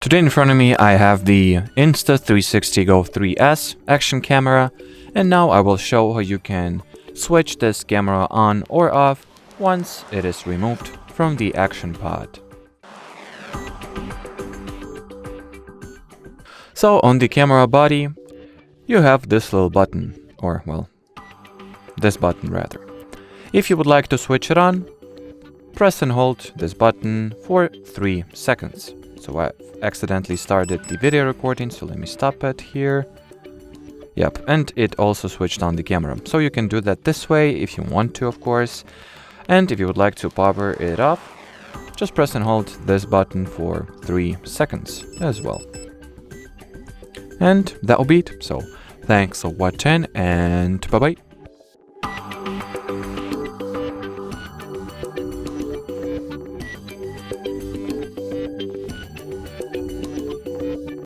Today in front of me I have the Insta360 GO 3S action camera, and now I will show how you can switch this camera on or off once it is removed from the action pod. So on the camera body you have this little button, or well, this button rather. If you would like to switch it on, press and hold this button for 3 seconds. So I accidentally started the video recording, so let me stop it here. Yep, and it also switched on the camera. So you can do that this way if you want to, of course. And if you would like to power it off, just press and hold this button for 3 seconds as well. And that'll be it. So thanks for watching, and bye bye.